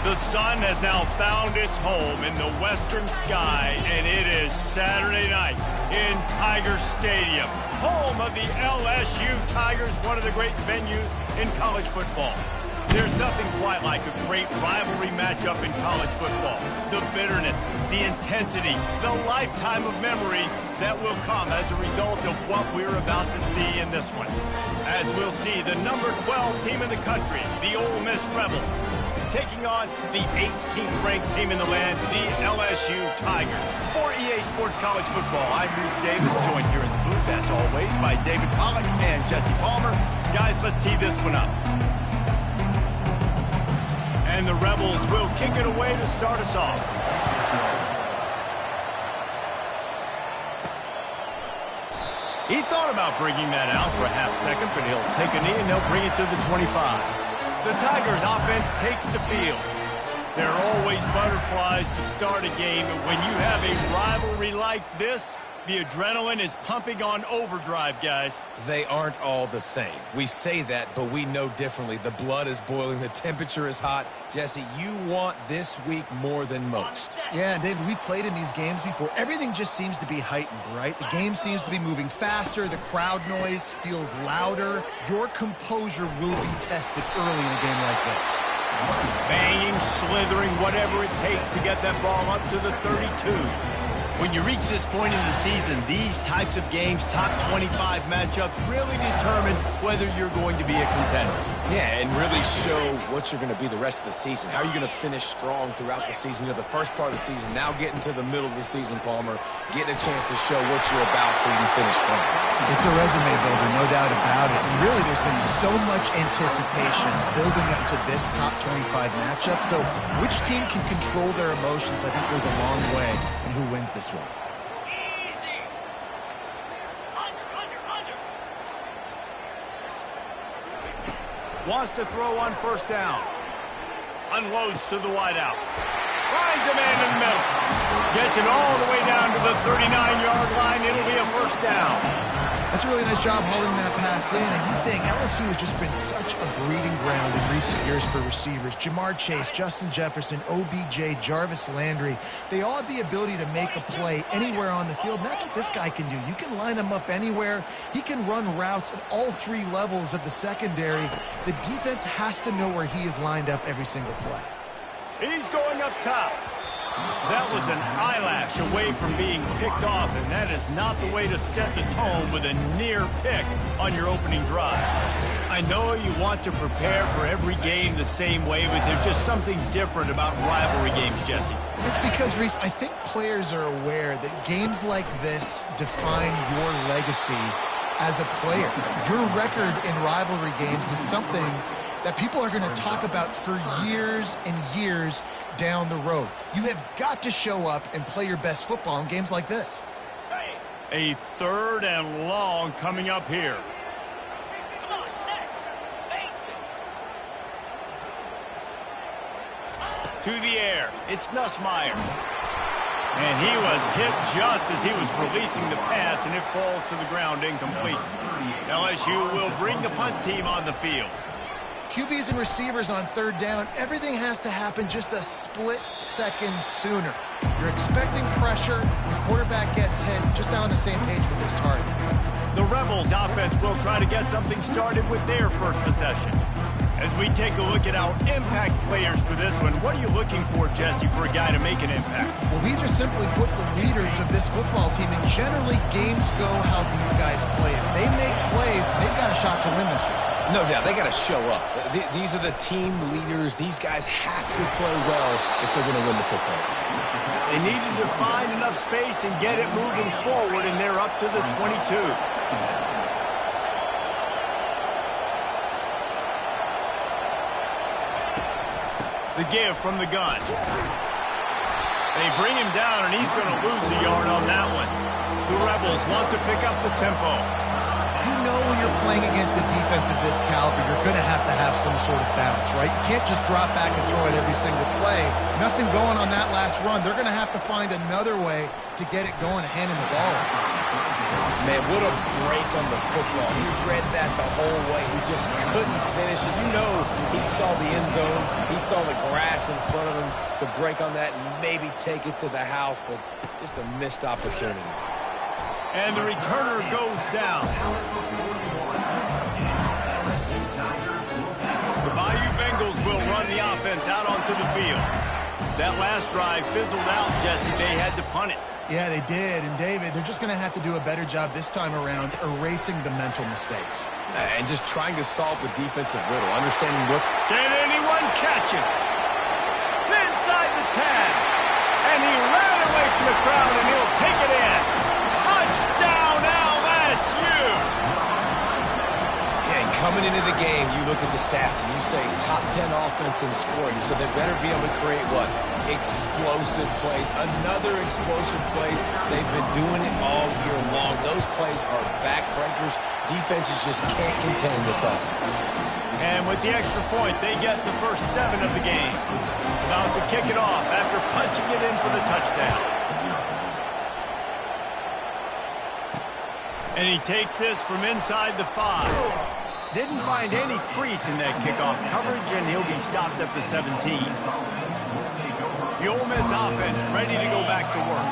The sun has now found its home in the western sky, and it is Saturday night in Tiger Stadium, home of the LSU Tigers, one of the great venues in college football. There's nothing quite like a great rivalry matchup in college football. The bitterness, the intensity, the lifetime of memories that will come as a result of what we're about to see in this one. As we'll see the number 12 team in the country, the Ole Miss Rebels, taking on the 18th ranked team in the land, the LSU Tigers. For EA Sports College Football, I'm Reese Davis, joined here in the booth, as always, by David Pollack and Jesse Palmer. Guys, let's tee this one up. And the Rebels will kick it away to start us off. He thought about bringing that out for a half second, but he'll take a knee and they'll bring it to the 25. The Tigers offense takes the field. There are always butterflies to start a game, and when you have a rivalry like this, the adrenaline is pumping on overdrive, guys. They aren't all the same. We say that, but we know differently. The blood is boiling. The temperature is hot. Jesse, you want this week more than most. Yeah, David, we played in these games before. Everything just seems to be heightened, right? The game seems to be moving faster. The crowd noise feels louder. Your composure will be tested early in a game like this. Banging, slithering, whatever it takes to get that ball up to the 32. When you reach this point in the season, these types of games, top 25 matchups, really determine whether you're going to be a contender. Yeah, and really show what you're going to be the rest of the season. How are you going to finish strong throughout the season? You know, the first part of the season, now getting to the middle of the season, Palmer, getting a chance to show what you're about so you can finish strong. It's a resume builder, no doubt about it. And really, there's been so much anticipation building up to this top 25 matchup. So which team can control their emotions, I think, goes a long way in who wins this one. Wants to throw on first down. Unloads to the wideout. Finds a man in the middle. Gets it all the way down to the 39-yard line. It'll be a first down. That's a really nice job hauling that pass in. And you think LSU has just been such a breeding ground in recent years for receivers. Jamar Chase, Justin Jefferson, OBJ, Jarvis Landry. They all have the ability to make a play anywhere on the field. And that's what this guy can do. You can line him up anywhere. He can run routes at all three levels of the secondary. The defense has to know where he is lined up every single play. He's going up top. That was an eyelash away from being picked off, and that is not the way to set the tone with a near pick on your opening drive. I know you want to prepare for every game the same way, but there's just something different about rivalry games, Jesse. It's because, Reese, I think players are aware that games like this define your legacy as a player. Your record in rivalry games is something that people are going to talk about for years and years down the road. You have got to show up and play your best football in games like this. A third and long coming up here. To the air, it's Nussmeier. And he was hit just as he was releasing the pass, and it falls to the ground incomplete. LSU will bring the punt team on the field. QBs and receivers on third down, everything has to happen just a split second sooner. You're expecting pressure. The quarterback gets hit. Just not on the same page with his target. The Rebels offense will try to get something started with their first possession. As we take a look at our impact players for this one, what are you looking for, Jesse, for a guy to make an impact? Well, these are simply put the leaders of this football team, and generally games go how these guys play. If they make plays, they've got a shot to win this one. No doubt, they got to show up. These are the team leaders. These guys have to play well if they're going to win the football. They needed to find enough space and get it moving forward, and they're up to the 22. The give from the gun. They bring him down, and he's going to lose a yard on that one. The Rebels want to pick up the tempo. you know when you're playing against a defense of this caliber, you're going to have some sort of bounce, right? You can't just drop back and throw it every single play. Nothing going on that last run. They're going to have to find another way to get it going and hand him the ball. Man, what a break on the football. He read that the whole way. He just couldn't finish it. You know he saw the end zone. He saw the grass in front of him to break on that and maybe take it to the house, but just a missed opportunity. And the returner goes down. The Bayou Bengals will run the offense out onto the field. That last drive fizzled out, Jesse. They had to punt it. Yeah, they did. And, David, they're just going to have to do a better job this time around erasing the mental mistakes. And just trying to solve the defensive riddle, understanding what... Can anyone catch him? Inside the 10. And he ran away from the crowd, and he'll take it in. Touchdown, LSU! Yeah, and coming into the game, you look at the stats, and you say top 10 offense in scoring, so they better be able to create what? Explosive plays. Another explosive plays. They've been doing it all year long. Those plays are backbreakers. Defenses just can't contain this offense. And with the extra point, they get the first 7 of the game. About to kick it off after punching it in for the touchdown. And he takes this from inside the 5. Didn't find any crease in that kickoff coverage, and he'll be stopped at the 17. The Ole Miss offense ready to go back to work.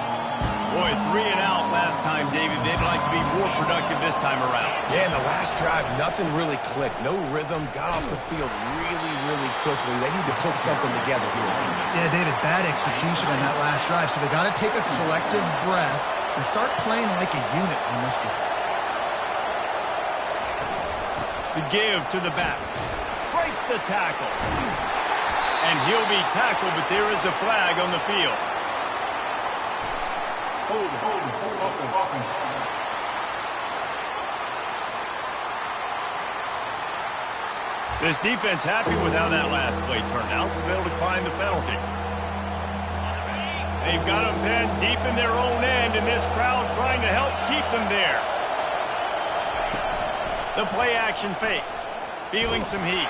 Boy, 3 and out last time, David. They'd like to be more productive this time around. Yeah, in the last drive, nothing really clicked. No rhythm. Got off the field really, really quickly. They need to put something together here. Yeah, David, bad execution on that last drive. So they got to take a collective breath and start playing like a unit on this one. The give to the back. Breaks the tackle. And he'll be tackled, but there is a flag on the field. Hold. This defense happy with how that last play turned out, so they'll decline the penalty. They've got them pinned deep in their own end, and this crowd trying to help keep them there. The play-action fake. Feeling some heat.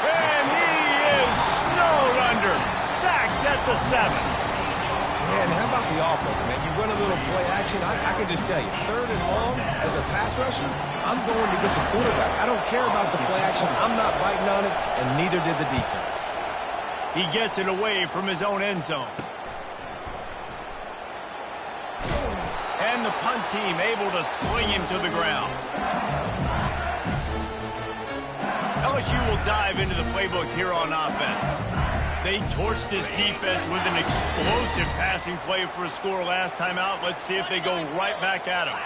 And he is snowed under. Sacked at the 7. Man, how about the offense, man? You run a little play action. I can just tell you, 3rd and long, as a pass rusher, I'm going to get the quarterback. I don't care about the play action. I'm not biting on it, and neither did the defense. He gets it away from his own end zone. And the punt team able to swing him to the ground. LSU will dive into the playbook here on offense. They torched this defense with an explosive passing play for a score last time out. Let's see if they go right back at him.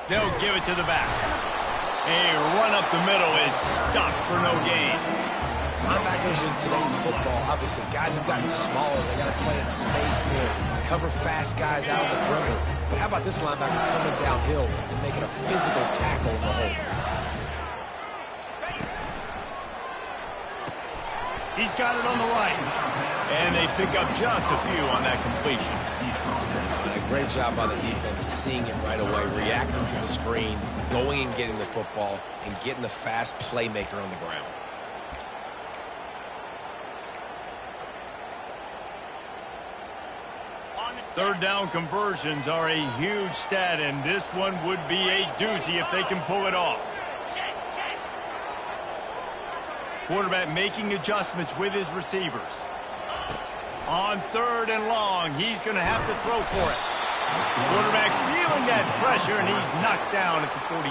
They'll give it to the back. A run up the middle is stopped for no gain. Linebackers in today's football, obviously, guys have gotten smaller. They got to play in space more, cover fast guys out of the perimeter. But how about this linebacker coming downhill and making a physical tackle in the hole? He's got it on the right. And they pick up just a few on that completion. A great job by the defense, seeing it right away, reacting to the screen, going and getting the football, and getting the fast playmaker on the ground. Third down conversions are a huge stat, and this one would be a doozy if they can pull it off. Quarterback making adjustments with his receivers. On 3rd and long, he's going to have to throw for it. Quarterback feeling that pressure, and he's knocked down at the 42.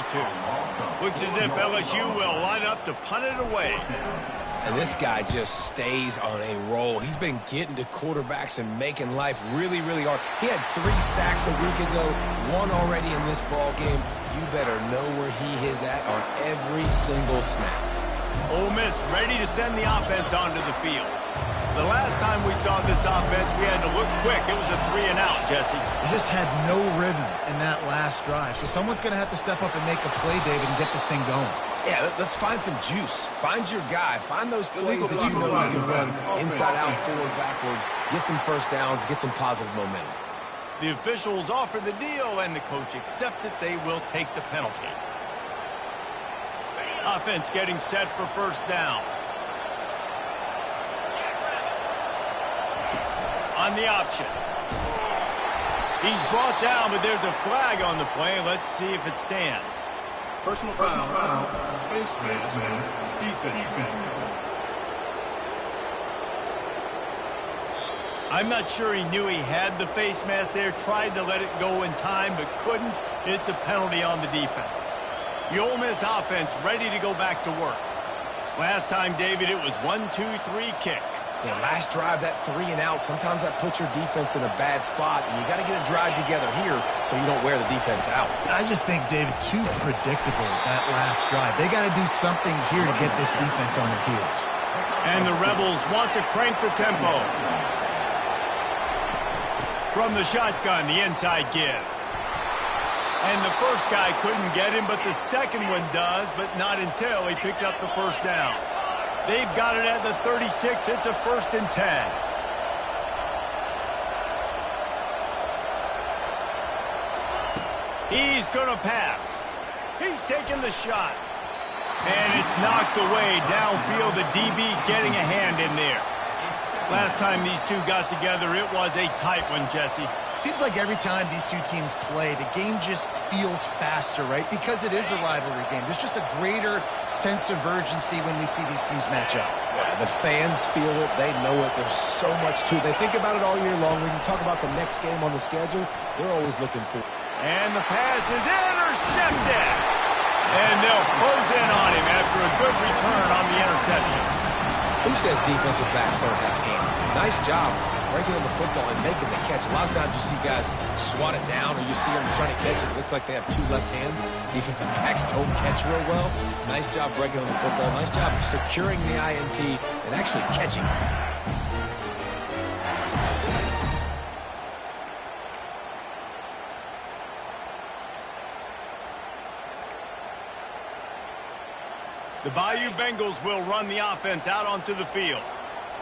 Looks as if LSU will line up to punt it away. And this guy just stays on a roll. He's been getting to quarterbacks and making life really, really hard. He had 3 sacks a week ago, 1 already in this ball game. You better know where he is at on every single snap. Ole Miss ready to send the offense onto the field. The last time we saw this offense, we had to look quick. It was a 3 and out, Jesse. They just had no rhythm in that last drive. So someone's going to have to step up and make a play, David, and get this thing going. Yeah, let's find some juice. Find your guy. Find those plays that you know you can run inside out, forward, backwards. Get some first downs. Get some positive momentum. The officials offer the deal, and the coach accepts it. They will take the penalty. Offense getting set for first down. On the option. He's brought down, but there's a flag on the play. Let's see if it stands. Personal foul. Face mask. Defense. I'm not sure he knew he had the face mask there. Tried to let it go in time, but couldn't. It's a penalty on the defense. The Ole Miss offense ready to go back to work. Last time, David, it was 1-2-3 kick. Yeah, last drive, that 3 and out, sometimes that puts your defense in a bad spot, and you got to get a drive together here so you don't wear the defense out. I just think, David, too predictable, that last drive. They got to do something here to get this defense on their heels. And the Rebels want to crank the tempo. From the shotgun, the inside give. And the first guy couldn't get him, but the second one does, but not until he picks up the first down. They've got it at the 36. It's a 1st and 10. He's going to pass. He's taking the shot. And it's knocked away downfield. The DB getting a hand in there. Last time these two got together, it was a tight one, Jesse. Seems like every time these two teams play, the game just feels faster, right? Because it is a rivalry game. There's just a greater sense of urgency when we see these teams match up. Yeah, the fans feel it. They know it. There's so much to it. They think about it all year long. We can talk about the next game on the schedule. They're always looking for it. And the pass is intercepted. And they'll close in on him after a good return on the interception. Who says defensive backs don't have hands? Nice job breaking on the football and making the catch. A lot of times you see guys swat it down or you see them trying to catch it. It looks like they have 2 left hands. Defensive backs don't catch real well. Nice job breaking on the football. Nice job securing the INT and actually catching it. The Bayou Bengals will run the offense out onto the field.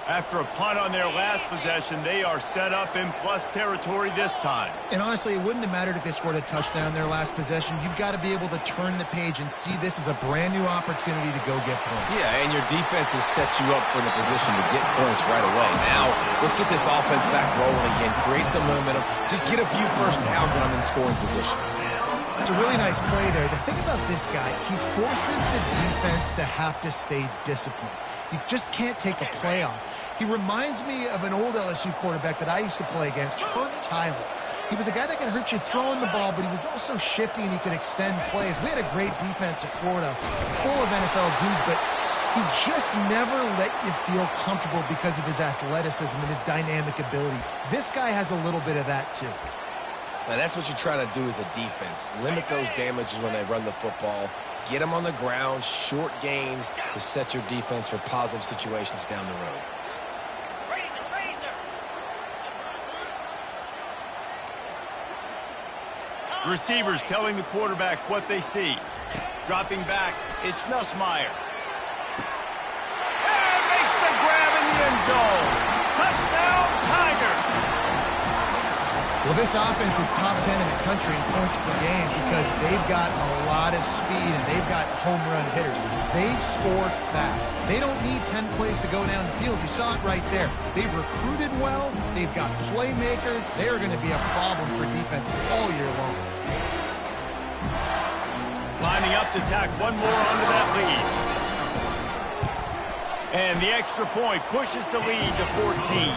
After a punt on their last possession, they are set up in plus territory this time. And honestly, it wouldn't have mattered if they scored a touchdown their last possession. You've got to be able to turn the page and see this as a brand new opportunity to go get points. Yeah, and your defense has set you up for the position to get points right away. Now, let's get this offense back rolling again, create some momentum, just get a few first downs and I'm in scoring position. It's a really nice play there. The thing about this guy, he forces the defense to have to stay disciplined. You just can't take a play off. He reminds me of an old LSU quarterback that I used to play against, Herb Tyler. He was a guy that could hurt you throwing the ball, but he was also shifty and he could extend plays. We had a great defense at Florida, full of NFL dudes, but he just never let you feel comfortable because of his athleticism and his dynamic ability. This guy has a little bit of that too. Now, that's what you're trying to do as a defense. Limit those damages when they run the football. Get them on the ground, short gains to set your defense for positive situations down the road. Receivers telling the quarterback what they see. Dropping back, it's Nussmeier. And makes the grab in the end zone. Touchdown, Tigers! Well, this offense is top 10 in the country in points per game because they've got a lot of speed and they've got home run hitters. They score fast. They don't need 10 plays to go down the field. You saw it right there. They've recruited well. They've got playmakers. They are going to be a problem for defenses all year long. Lining up to tack one more onto that lead. And the extra point pushes the lead to 14.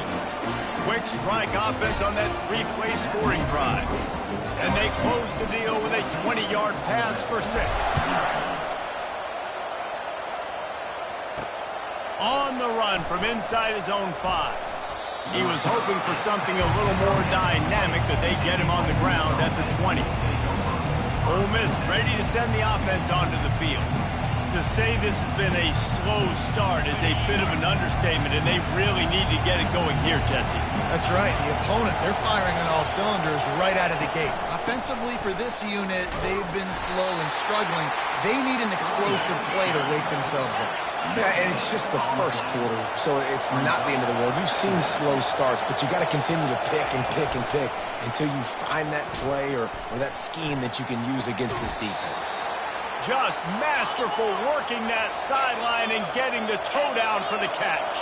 Quick strike offense on that 3-play scoring drive. And they close the deal with a 20-yard pass for 6. On the run from inside his own 5. He was hoping for something a little more dynamic, but they get him on the ground at the 20. Ole Miss ready to send the offense onto the field. To say this has been a slow start is a bit of an understatement, and they really need to get it going here, Jesse. That's right. The opponent, they're firing on all cylinders right out of the gate. Offensively for this unit, they've been slow and struggling. They need an explosive play to wake themselves up. Yeah, and it's just the first quarter, so it's not the end of the world. You've seen slow starts, but you got to continue to pick and pick and pick. until you find that play or that scheme that you can use against this defense. Just masterful working that sideline and getting the toe down for the catch.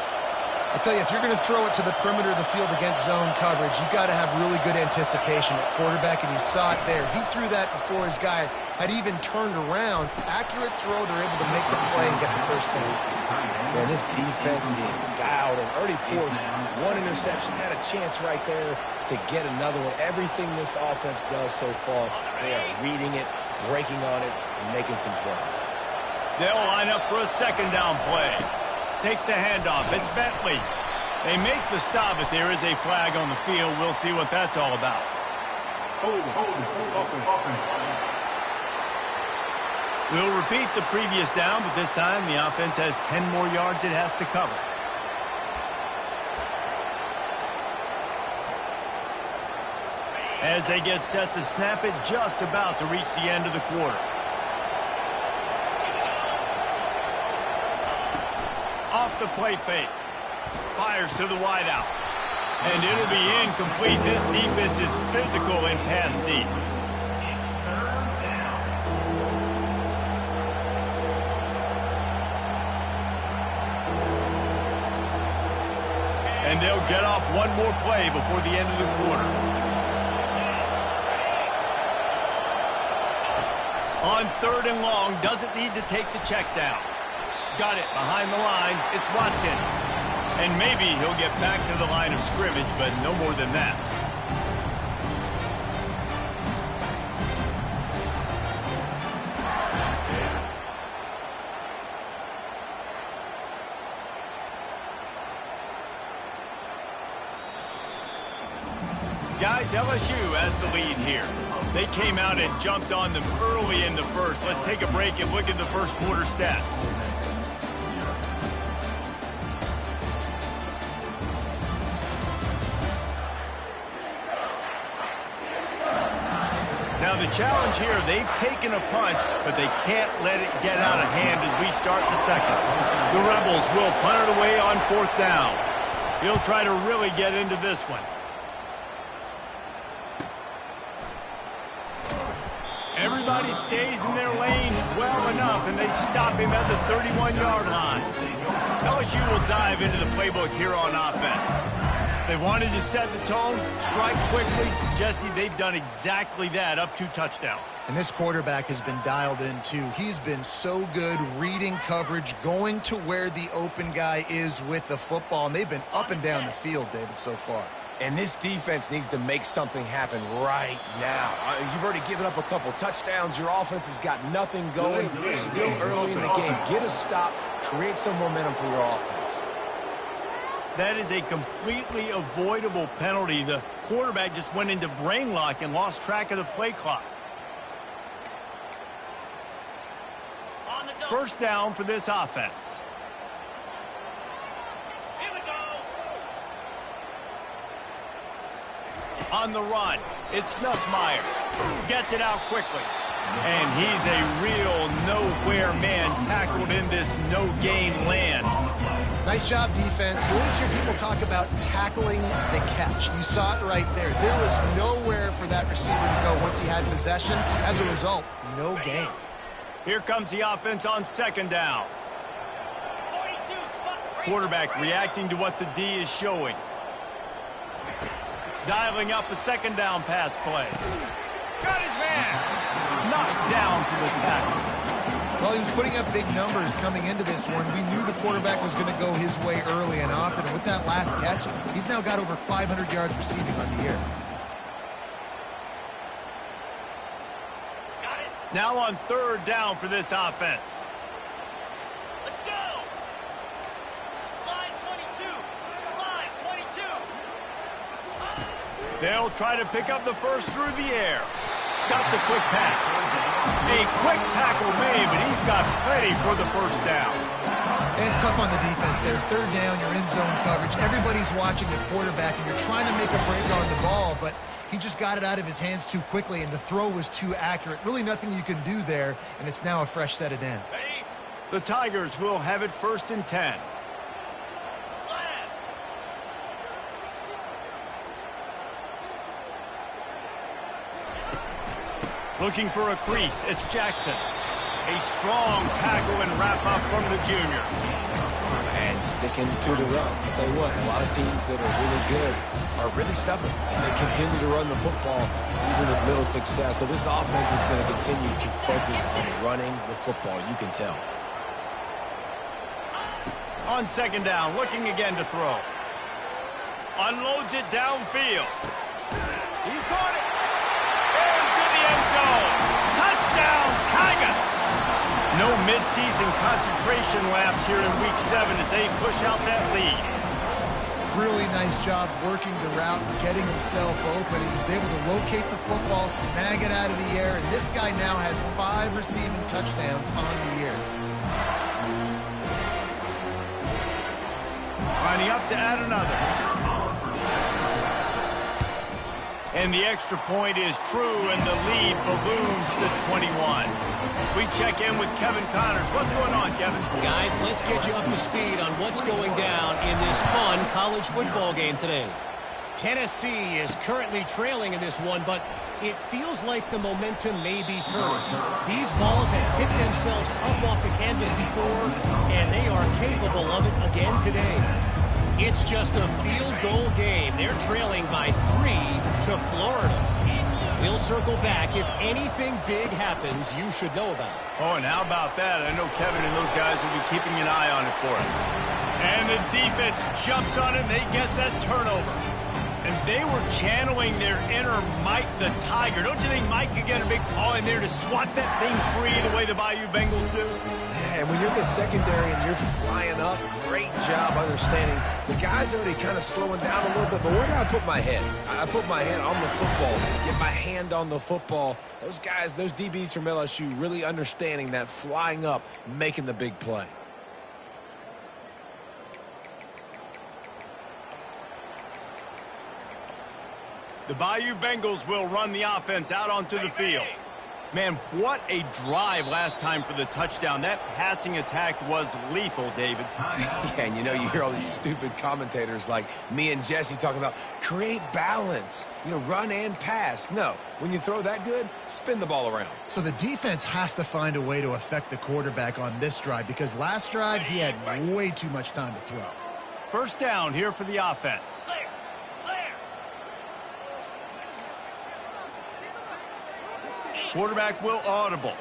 I tell you, if you're going to throw it to the perimeter of the field against zone coverage, you've got to have really good anticipation at quarterback, and you saw it there. He threw that before his guy had even turned around. Accurate throw, they're able to make the play and get the first down. Man, this defense is dialed and already forced one interception. Had a chance right there to get another one. Everything this offense does so far, they are reading it, breaking on it, and making some plays. They'll line up for a second down play. Takes the handoff. It's Bentley. They make the stop, but there is a flag on the field. We'll see what that's all about. Hold it. We'll repeat the previous down, but this time the offense has 10 more yards it has to cover. As they get set to snap it, just about to reach the end of the quarter. Off the play fake. Fires to the wideout. And it'll be incomplete. This defense is physical and pass deep. And they'll get off one more play before the end of the quarter. On 3rd and long, doesn't need to take the check down. Got it behind the line. It's Watkins. And maybe he'll get back to the line of scrimmage, but no more than that. Guys, LSU has the lead here. They came out and jumped on them early in the first. Let's take a break and look at the first quarter stats. Now the challenge here, they've taken a punch, but they can't let it get out of hand as we start the second. The Rebels will punt it away on 4th down. He'll try to really get into this one. Everybody stays in their lane well enough, and they stop him at the 31-yard line. LSU will dive into the playbook here on offense. They wanted to set the tone, strike quickly. Jesse, they've done exactly that, up 2 touchdowns. And this quarterback has been dialed in, too. He's been so good reading coverage, going to where the open guy is with the football. And they've been up and down the field, David, so far. And this defense needs to make something happen right now. You've already given up a couple touchdowns. Your offense has got nothing going. Still early in the game. Get a stop. Create some momentum for your offense. That is a completely avoidable penalty. The quarterback just went into brain lock and lost track of the play clock. First down for this offense. Here we go. On the run, it's Nussmeier. Gets it out quickly. And he's a real nowhere man tackled in this no-gain land. Nice job, defense. You always hear people talk about tackling the catch. You saw it right there. There was nowhere for that receiver to go once he had possession. As a result, no gain. Here comes the offense on 2nd down. 42 spot. Quarterback reacting to what the D is showing. Dialing up a 2nd down pass play. Got his man. Knocked down for the tackle. Well, he was putting up big numbers coming into this one. We knew the quarterback was going to go his way early and often. And with that last catch, he's now got over 500 yards receiving on the year. Got it. Now on 3rd down for this offense. Let's go. Slide 22. Slide 22. They'll try to pick up the first through the air. Got the quick pass. A quick tackle made, but he's got plenty for the first down. And it's tough on the defense there. 3rd down, you're in zone coverage. Everybody's watching the quarterback, and you're trying to make a break on the ball, but he just got it out of his hands too quickly, and the throw was too accurate. Really nothing you can do there, and it's now a fresh set of downs. The Tigers will have it 1st and 10. Looking for a crease, it's Jackson. A strong tackle and wrap-up from the junior. And sticking to the run. I'll tell you what, a lot of teams that are really good are really stubborn, and they continue to run the football even with little success. So this offense is going to continue to focus on running the football. You can tell. On second down, looking again to throw. Unloads it downfield. He caught it. Into the end zone. Touchdown, Tigers. No midseason concentration laps here in Week 7 as they push out that lead. Really nice job working the route, getting himself open. He was able to locate the football, snag it out of the air, and this guy now has 5 receiving touchdowns on the year. Lining up to add another. And the extra point is true, and the lead balloons to 21. We check in with Kevin Connors. What's going on, Kevin? Guys, let's get you up to speed on what's going down in this fun college football game today. Tennessee is currently trailing in this one, but it feels like the momentum may be turned. These balls have picked themselves up off the canvas before, and they are capable of it again today. It's just a field goal game. They're trailing by 3 to Florida. We'll circle back. If anything big happens, you should know about it. Oh, and how about that? I know Kevin and those guys will be keeping an eye on it for us. And the defense jumps on it, and they get that turnover. And they were channeling their inner Mike the Tiger. Don't you think Mike could get a big paw in there to swat that thing free the way the Bayou Bengals do? And when you're the secondary and you're flying up, great job understanding. The guy's already kind of slowing down a little bit, but where do I put my head? I put my head on the football, get my hand on the football. Those guys, those DBs from LSU really understanding that flying up, making the big play. The Bayou Bengals will run the offense out onto the field. Man, what a drive last time for the touchdown. That passing attack was lethal, David. Yeah, and you know, you hear all these stupid commentators like me and Jesse talking about create balance, you know, run and pass. No, when you throw that good, spin the ball around. So the defense has to find a way to affect the quarterback on this drive because last drive he had way too much time to throw. First down here for the offense. Clear. Clear. Quarterback will audible.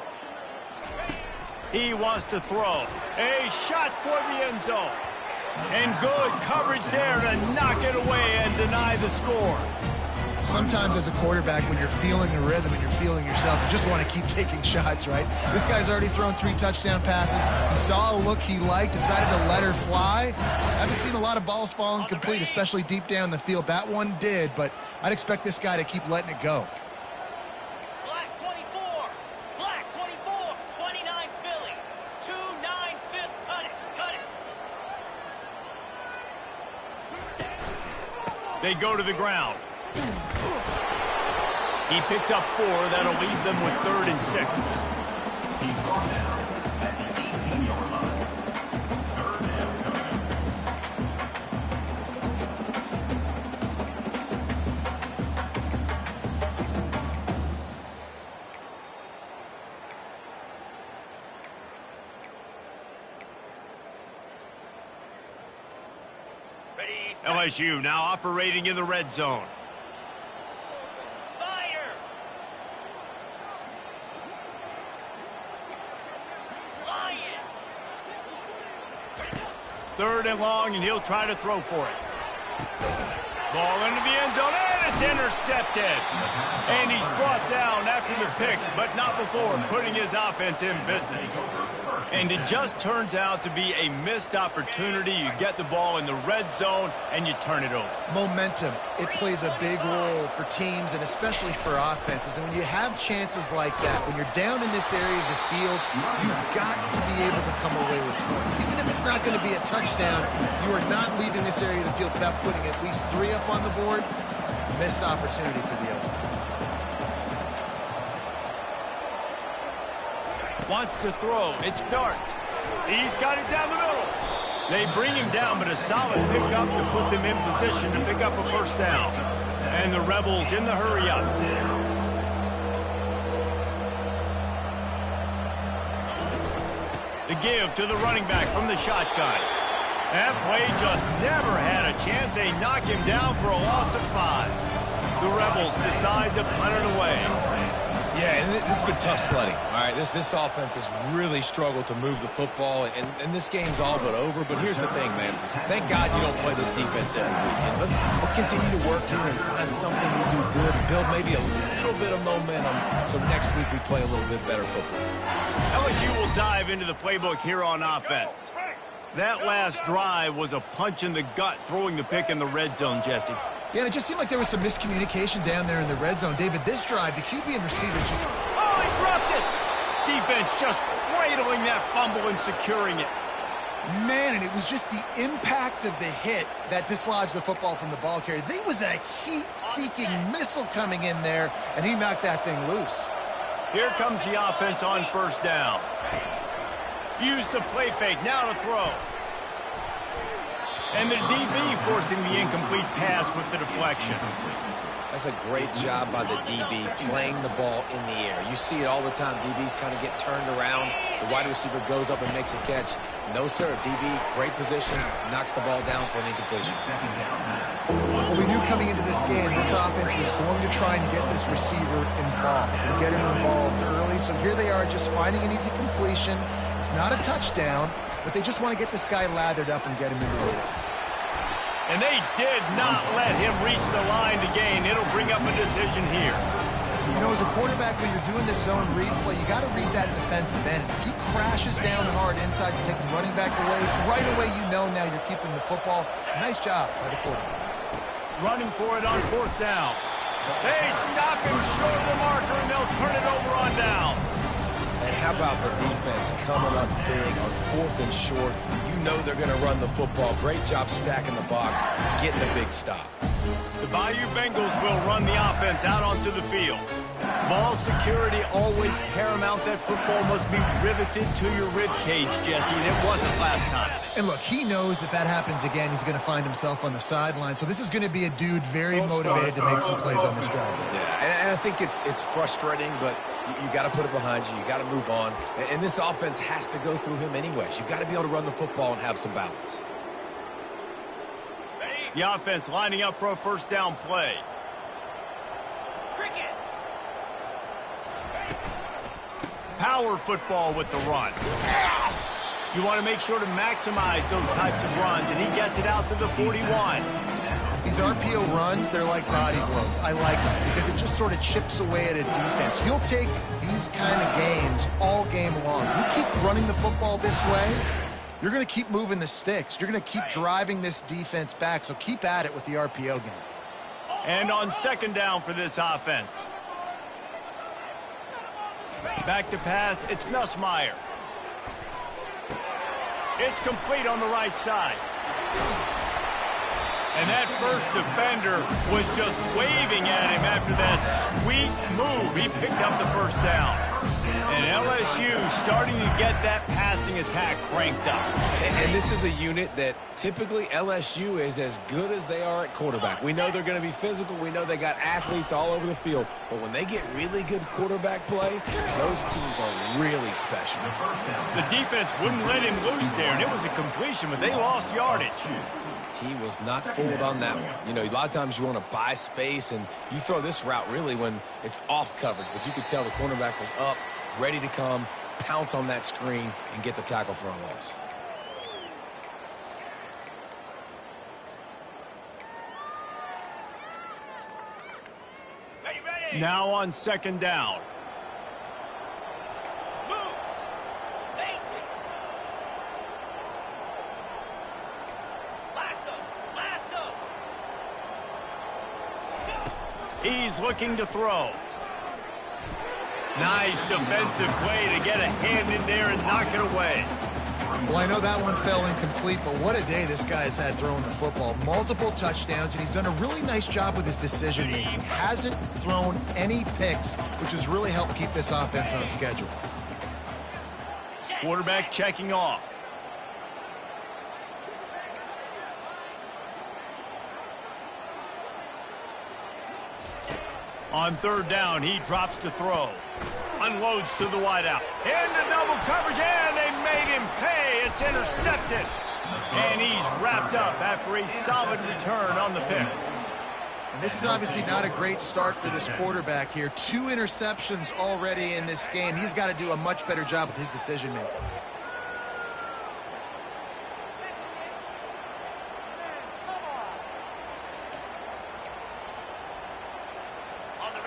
He wants to throw. A shot toward the end zone. And good coverage there to knock it away and deny the score. Sometimes as a quarterback, when you're feeling the rhythm and you're feeling yourself, you just want to keep taking shots, right? This guy's already thrown 3 touchdown passes. He saw a look he liked, decided to let her fly. I haven't seen a lot of balls fall incomplete, especially deep down the field. That one did, but I'd expect this guy to keep letting it go. Black 24. Black 24. 29 Philly. 2-9 fifth. Cut it. Cut it. They go to the ground. He picks up 4. That'll leave them with 3rd and 6. He's brought down at the 18-yard line. Third Ready, set. LSU now operating in the red zone. Spire. Lion. 3rd and long, and he'll try to throw for it. Ball into the end zone, and it's intercepted. And he's brought down after the pick, but not before putting his offense in business. And it just turns out to be a missed opportunity. You get the ball in the red zone, and you turn it over. Momentum, it plays a big role for teams and especially for offenses. And when you have chances like that, when you're down in this area of the field, you've got to be able to come away with points. Even if it's not going to be a touchdown, you are not leaving this area of the field without putting at least 3 up on the board. Missed opportunity for the other. Wants to throw. It's Dart. He's got it down the middle. They bring him down, but a solid pickup to put them in position to pick up a first down. And the Rebels in the hurry up. The give to the running back from the shotgun. That play just never had a chance. They knock him down for a loss of 5. The Rebels decide to punt it away. Yeah, and this has been tough sledding. All right, this offense has really struggled to move the football, and this game's all but over. But here's the thing, man. Thank God you don't play this defense every weekend. Let's continue to work here and find something we do good and build maybe a little bit of momentum so next week we play a little bit better football. LSU will dive into the playbook here on offense. That last drive was a punch in the gut, throwing the pick in the red zone, Jesse. Yeah, and it just seemed like there was some miscommunication down there in the red zone. David, this drive, the QB and receivers just... Oh, he dropped it! Defense just cradling that fumble and securing it. Man, and it was just the impact of the hit that dislodged the football from the ball carrier. There was a heat-seeking missile coming in there, and he knocked that thing loose. Here comes the offense on first down. Use the play fake, now to throw. And the DB forcing the incomplete pass with the deflection. That's a great job by the DB playing the ball in the air. You see it all the time. DBs kind of get turned around. The wide receiver goes up and makes a catch. No, sir. DB, great position, knocks the ball down for an incompletion. Well, we knew coming into this game, this offense was going to try and get this receiver involved and get him involved early. So here they are just finding an easy completion. It's not a touchdown, but they just want to get this guy lathered up and get him into the lead. And they did not let him reach the line to gain. It'll bring up a decision here. You know, as a quarterback, when you're doing this zone read play, you got to read that defensive end. If he crashes down hard inside to take the running back away, right away you know now you're keeping the football. Nice job by the quarterback. Running for it on fourth down. They stop him short of the marker, and they'll turn it over on down. And how about the defense coming up big on fourth and short? You know they're going to run the football. Great job stacking the box, getting the big stop. The Bayou Bengals will run the offense out onto the field. Ball security always paramount. That football must be riveted to your rib cage, Jesse, and it wasn't last time. And look, he knows that that happens again. He's going to find himself on the sideline. So this is going to be a dude very motivated to make some plays on this drive. Yeah, and I think it's frustrating, but you got to put it behind you. You got to move on. And this offense has to go through him anyways. You got to be able to run the football and have some balance. The offense lining up for a first down play. Cricket. Power football with the run. You want to make sure to maximize those types of runs, and he gets it out to the 41. These RPO runs, they're like body blows. I like them because it just sort of chips away at a defense. You'll take these kind of games all game long. You keep running the football this way, you're going to keep moving the sticks. You're going to keep driving this defense back, so keep at it with the RPO game. And on second down for this offense. Back to pass, it's Nussmeier. It's complete on the right side. And that first defender was just waving at him after that sweet move. He picked up the first down. And LSU starting to get that passing attack cranked up. And this is a unit that typically LSU is as good as they are at quarterback. We know they're going to be physical. We know they got athletes all over the field. But when they get really good quarterback play, those teams are really special. The defense wouldn't let him loose there, and it was a completion, but they lost yardage. He was not fooled on that one. You know, a lot of times you want to buy space, and you throw this route really when it's off coverage. But you could tell the cornerback was up, ready to come, pounce on that screen, and get the tackle for a loss. Ready. Now on second down. Moves. Facing. Lasso. He's looking to throw. Nice defensive play to get a hand in there and knock it away. Well, I know that one fell incomplete, but what a day this guy's had throwing the football. Multiple touchdowns, and he's done a really nice job with his decision-making. Hasn't thrown any picks, which has really helped keep this offense on schedule. Quarterback checking off. On third down, he drops to throw. Unloads to the wideout. Into double coverage, and they made him pay. It's intercepted. And he's wrapped up after a solid return on the pick. And this is obviously not a great start for this quarterback here. 2 interceptions already in this game. He's got to do a much better job with his decision-making.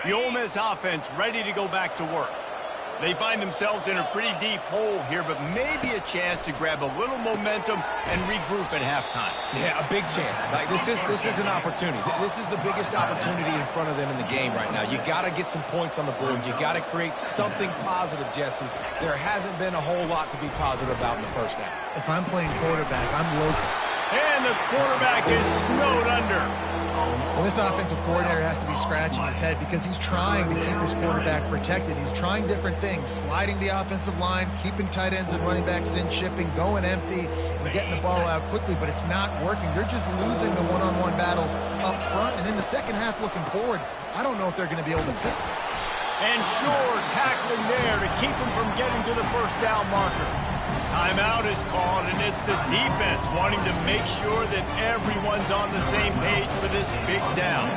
The Ole Miss offense ready to go back to work. They find themselves in a pretty deep hole here, but maybe a chance to grab a little momentum and regroup at halftime. Yeah, a big chance. Like this is an opportunity. This is the biggest opportunity in front of them in the game right now. You got to get some points on the board. You got to create something positive, Jesse. There hasn't been a whole lot to be positive about in the first half. If I'm playing quarterback, I'm local. And the quarterback is snowed under. Well, this offensive coordinator has to be scratching his head because he's trying to keep his quarterback protected. He's trying different things, sliding the offensive line, keeping tight ends and running backs in, chipping, going empty, and getting the ball out quickly, but it's not working. They're just losing the one-on-one battles up front, and in the second half looking forward, I don't know if they're going to be able to fix it. And sure, tackling there to keep him from getting to the first down marker. Timeout is called, and it's the defense wanting to make sure that everyone's on the same page for this big down.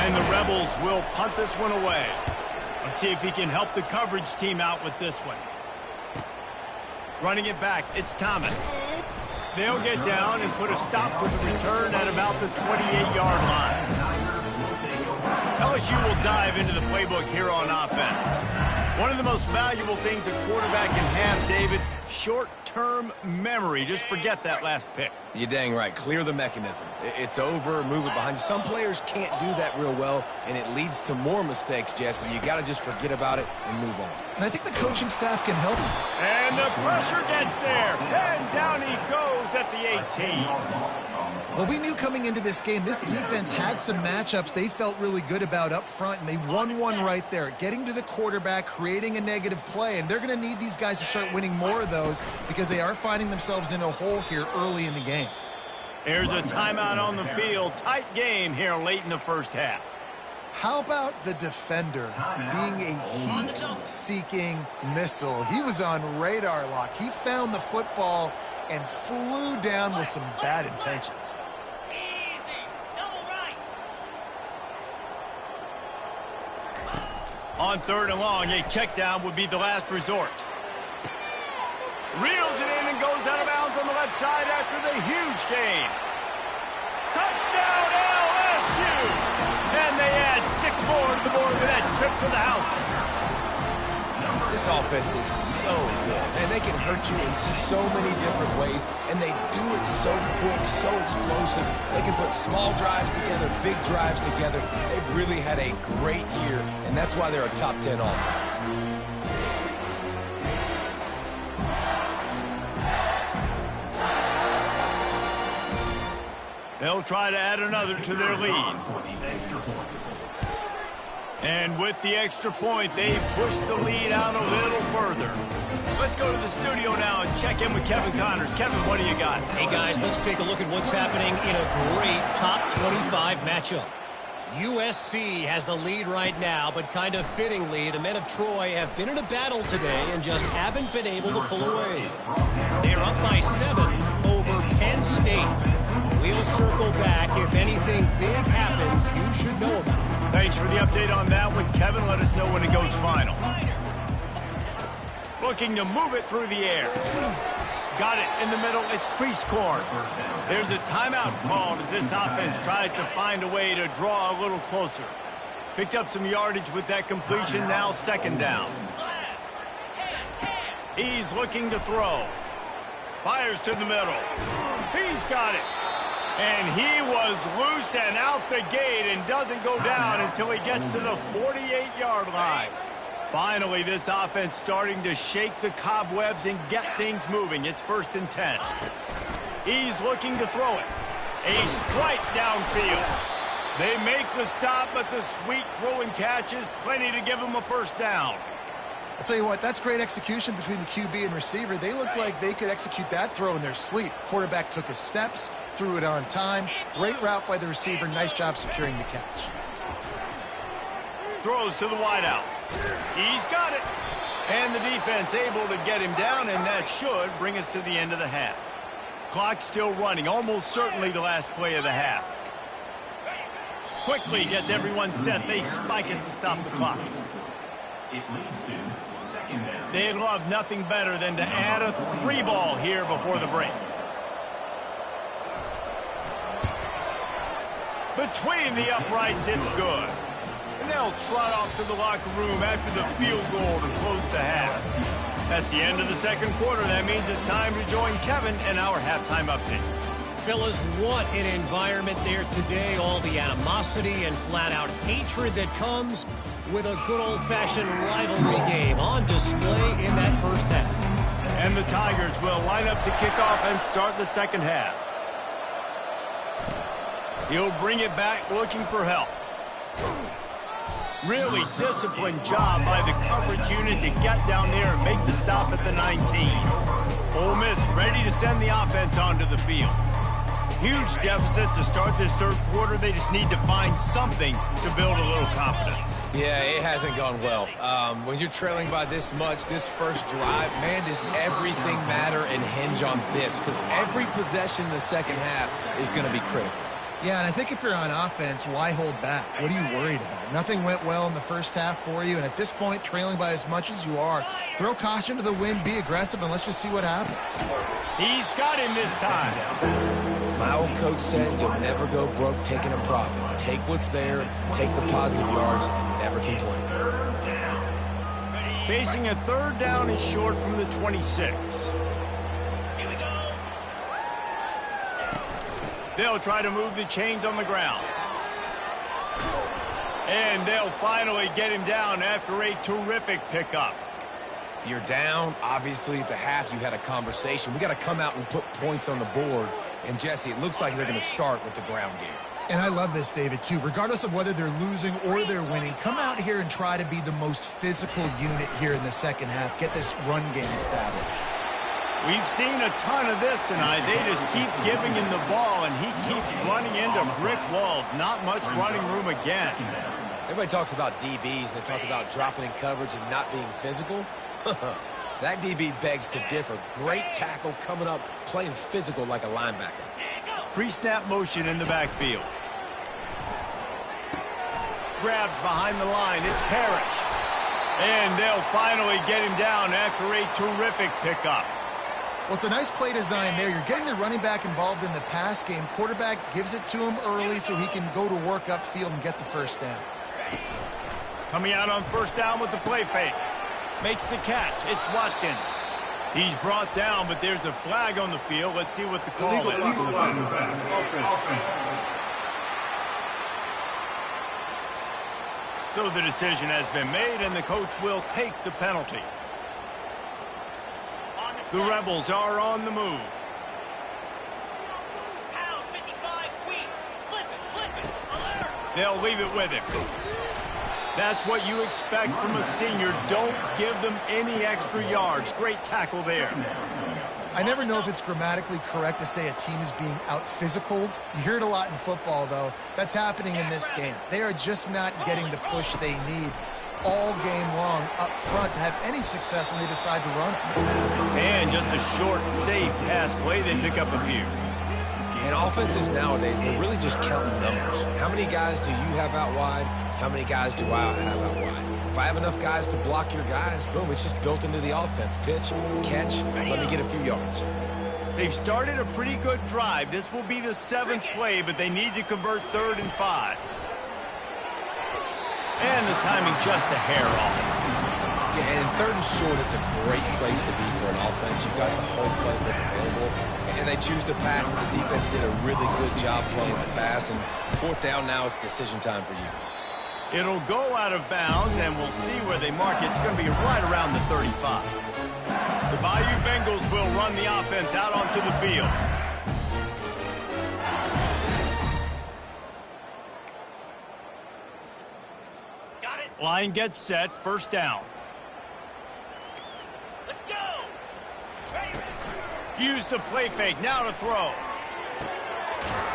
And the Rebels will punt this one away. Let's see if he can help the coverage team out with this one. Running it back, it's Thomas. They'll get down and put a stop to the return at about the 28-yard line. LSU will dive into the playbook here on offense. One of the most valuable things a quarterback can have, David, short-term memory. Just forget that last pick. You're dang right. Clear the mechanism. It's over, move it behind you. Some players can't do that real well, and it leads to more mistakes, Jesse. You got to just forget about it and move on. And I think the coaching staff can help him. And the pressure gets there. And down he goes at the 18. Well, we knew coming into this game, this defense had some matchups they felt really good about up front, and they won one right there. Getting to the quarterback, creating a negative play, and they're going to need these guys to start winning more of those because they are finding themselves in a hole here early in the game. There's a timeout on the field. Tight game here late in the first half. How about the defender being a heat-seeking missile? He was on radar lock. He found the football and flew down with some bad intentions. Easy. Double right. On 3rd and long, a check down would be the last resort. Reels it in and goes out of bounds on the left side after the huge gain. Touchdown LSU! And they add 6 more to the board with that trip to the house. This offense is so good, and they can hurt you in so many different ways, and they do it so quick, so explosive. They can put small drives together, big drives together. They've really had a great year, and that's why they're a top 10 offense. They'll try to add another to their lead. And with the extra point, they push the lead out a little further. Let's go to the studio now and check in with Kevin Connors. Kevin, what do you got? Hey, guys, let's take a look at what's happening in a great top 25 matchup. USC has the lead right now, but kind of fittingly, the men of Troy have been in a battle today and just haven't been able to pull away. They're up by 7 over Penn State. We'll circle back. If anything big happens, you should know about it. Thanks for the update on that one, Kevin. Let us know when it goes final. Looking to move it through the air. Got it in the middle. It's crease court. There's a timeout called as this offense tries to find a way to draw a little closer. Picked up some yardage with that completion. Now 2nd down. He's looking to throw. Fires to the middle. He's got it. And he was loose and out the gate and doesn't go down until he gets to the 48-yard line. Finally, this offense starting to shake the cobwebs and get things moving. It's 1st and 10. He's looking to throw it. A strike downfield. They make the stop, but the sweet throw and catch is plenty to give them a 1st down. I'll tell you what, that's great execution between the QB and receiver. They look like they could execute that throw in their sleep. Quarterback took his steps, threw it on time. Great route by the receiver. Nice job securing the catch. Throws to the wideout. He's got it. And the defense able to get him down, and that should bring us to the end of the half. Clock still running, almost certainly the last play of the half. Quickly gets everyone set. They spike it to stop the clock. It leads to second down. They'd love nothing better than to add a 3-ball here before the break. Between the uprights, it's good. And they'll trot off to the locker room after the field goal to close the half. That's the end of the second quarter. That means it's time to join Kevin and our halftime update. Fellas, what an environment there today. All the animosity and flat-out hatred that comes with a good old-fashioned rivalry game on display in that first half. And the Tigers will line up to kick off and start the second half. He'll bring it back looking for help. Really disciplined job by the coverage unit to get down there and make the stop at the 19. Ole Miss ready to send the offense onto the field. Huge deficit to start this third quarter. They just need to find something to build a little confidence. Yeah, it hasn't gone well. When you're trailing by this much, this first drive, man, does everything matter and hinge on this? Because every possession in the second half is going to be critical. Yeah, and I think if you're on offense, why hold back? What are you worried about? Nothing went well in the first half for you, and at this point, trailing by as much as you are, throw caution to the wind, be aggressive, and let's just see what happens. He's got him this time. My old coach said you'll never go broke taking a profit. Take what's there, take the positive yards, and never complain. Facing a third down is short from the 26. They'll try to move the chains on the ground. And they'll finally get him down after a terrific pickup. You're down. Obviously, at the half, you had a conversation. We got to come out and put points on the board. And, Jesse, it looks like they're going to start with the ground game. And I love this, David, too. Regardless of whether they're losing or they're winning, come out here and try to be the most physical unit here in the second half. Get this run game established. We've seen a ton of this tonight. They just keep giving him the ball, and he keeps running into brick walls. Not much running room again. Everybody talks about DBs. They talk about dropping in coverage and not being physical. That DB begs to differ. Great tackle coming up, playing physical like a linebacker. Pre-snap motion in the backfield. Grabbed behind the line. It's Parrish. And they'll finally get him down after a terrific pickup. Well, it's a nice play design there. You're getting the running back involved in the pass game. Quarterback gives it to him early so he can go to work upfield and get the first down. Coming out on first down with the play fake. Makes the catch. It's Watkins. He's brought down, but there's a flag on the field. Let's see what the call is. So the decision has been made, and the coach will take the penalty. The Rebels are on the move. Pound 55 weak. Flip it, alert. They'll leave it with him. That's what you expect from a senior. Don't give them any extra yards. Great tackle there. I never know if it's grammatically correct to say a team is being out-physicaled. You hear it a lot in football, though. That's happening in this game. They are just not getting the push they need all game long up front to have any success when they decide to run it. And just a short, safe pass play, they pick up a few. And offenses nowadays, they're really just counting numbers. How many guys do you have out wide? How many guys do I have out wide? If I have enough guys to block your guys, boom, it's just built into the offense. Pitch, catch, let me get a few yards. They've started a pretty good drive. This will be the 7th play, but they need to convert 3rd and 5. And the timing just a hair off. Yeah, and in 3rd and short, it's a great place to be for an offense. You've got the whole playbook available, and they choose to pass. The defense did a really good job playing the pass, and 4th down now, it's decision time for you. It'll go out of bounds, and we'll see where they mark it. It's going to be right around the 35. The Bayou Bengals will run the offense out onto the field. Got it. Line gets set, first down. Let's go. Ready. Use the play fake, now to throw.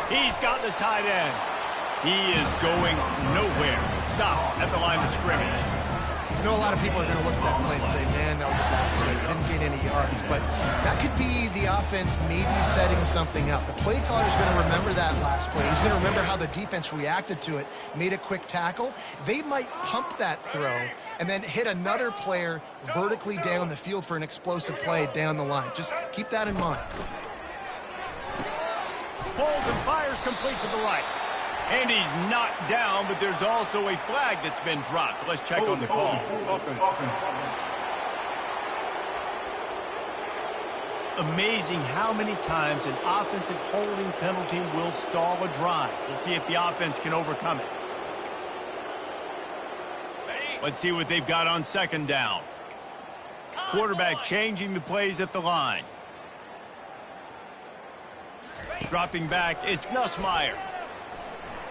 He's got the tight end. He is going nowhere. Stop at the line of scrimmage. know a lot of people are going to look at that play and say, man, that was a bad play. Didn't gain any yards. But that could be the offense maybe setting something up. The play caller is going to remember that last play. He's going to remember how the defense reacted to it, made a quick tackle. They might pump that throw and then hit another player vertically down the field for an explosive play down the line. Just keep that in mind. Pulls and fires complete to the right. And he's knocked down, but there's also a flag that's been dropped. Let's check on the call. Amazing how many times an offensive holding penalty will stall a drive. We'll see if the offense can overcome it. Let's see what they've got on second down. Quarterback changing the plays at the line. Dropping back, it's Nussmeier.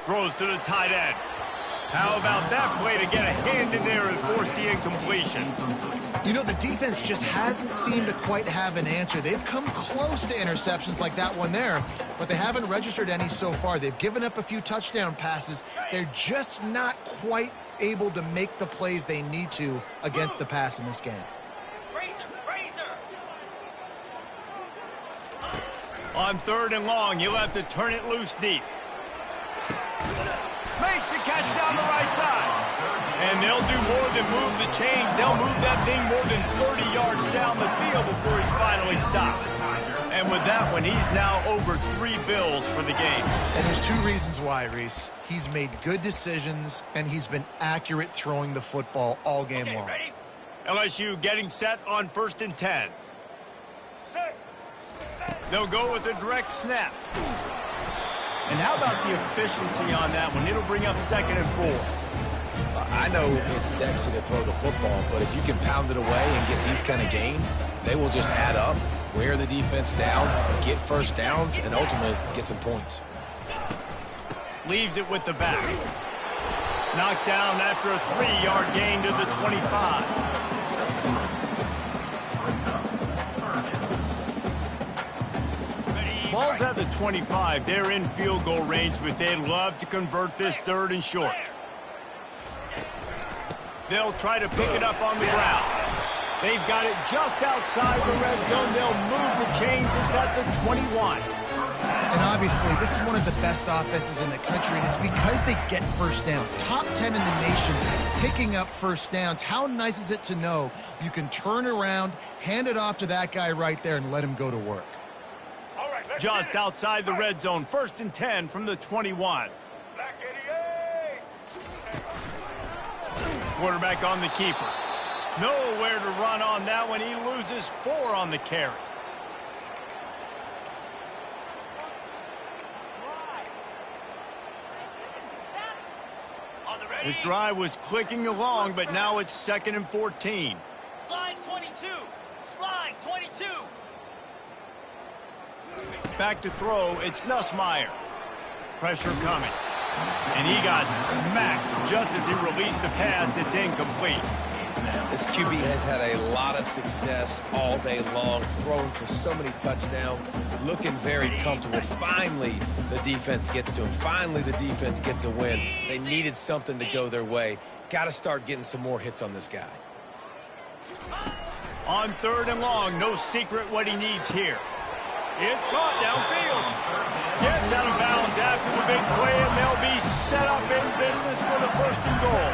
Throws to the tight end. How about that play to get a hand in there and force the incompletion? You know, the defense just hasn't seemed to quite have an answer. They've come close to interceptions like that one there, but they haven't registered any so far. They've given up a few touchdown passes. They're just not quite able to make the plays they need to against the pass in this game. On third and long, he'll have to turn it loose deep. Makes the catch down the right side. And they'll do more than move the chains. They'll move that thing more than 30 yards down the field before he's finally stopped. And with that one, he's now over 3 bills for the game. And there's 2 reasons why, Reese. He's made good decisions, and he's been accurate throwing the football all game long. Ready? LSU getting set on 1st and 10. They'll go with a direct snap. And how about the efficiency on that one? It'll bring up 2nd and 4. I know it's sexy to throw the football, but if you can pound it away and get these kind of gains, they will just add up, wear the defense down, get first downs, and ultimately get some points. Leaves it with the back. Knocked down after a 3-yard gain to the 25. Ball's at the 25. They're in field goal range, but they'd love to convert this 3rd and short. They'll try to pick it up on the ground. They've got it just outside the red zone. They'll move the chains. It's at the 21. And obviously, this is one of the best offenses in the country, and it's because they get first downs. Top 10 in the nation picking up first downs. How nice is it to know you can turn around, hand it off to that guy right there, and let him go to work? Just outside the red zone. 1st and 10 from the 21. Quarterback on the keeper. Nowhere to run on that one. He loses 4 on the carry. This drive was clicking along, but now it's 2nd and 14. Slide 22. Slide 22. Back to throw, it's Nussmeier. Pressure coming. And he got smacked just as he released the pass. It's incomplete. This QB has had a lot of success all day long, throwing for so many touchdowns, looking very comfortable. Finally, the defense gets to him. Finally, the defense gets a win. They needed something to go their way. Got to start getting some more hits on this guy. On 3rd and long, no secret what he needs here. It's caught downfield. Gets out of bounds after the big play, and they'll be set up in business for the 1st and goal.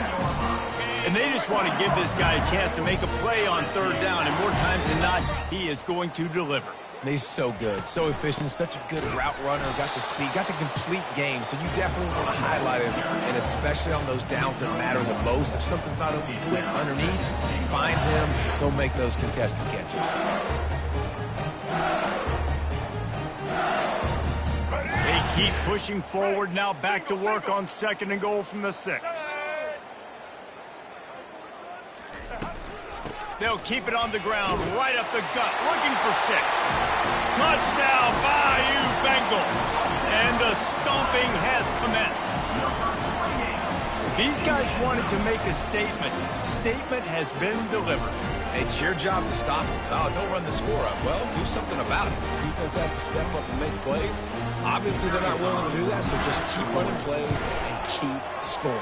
And they just want to give this guy a chance to make a play on 3rd down, and more times than not, he is going to deliver. And he's so good, so efficient, such a good route runner, got the speed, got the complete game, so you definitely want to highlight him, and especially on those downs that matter the most. If something's not quick underneath, find him, he'll make those contested catches. They keep pushing forward, now back to work on 2nd and goal from the 6. They'll keep it on the ground, right up the gut, looking for 6. Touchdown, Bayou Bengals. And the stomping has commenced. These guys wanted to make a statement. Statement has been delivered. It's your job to stop them. Oh, don't run the score up. Well, do something about it. The defense has to step up and make plays. Obviously, they're not willing to do that, so just keep running plays and keep scoring.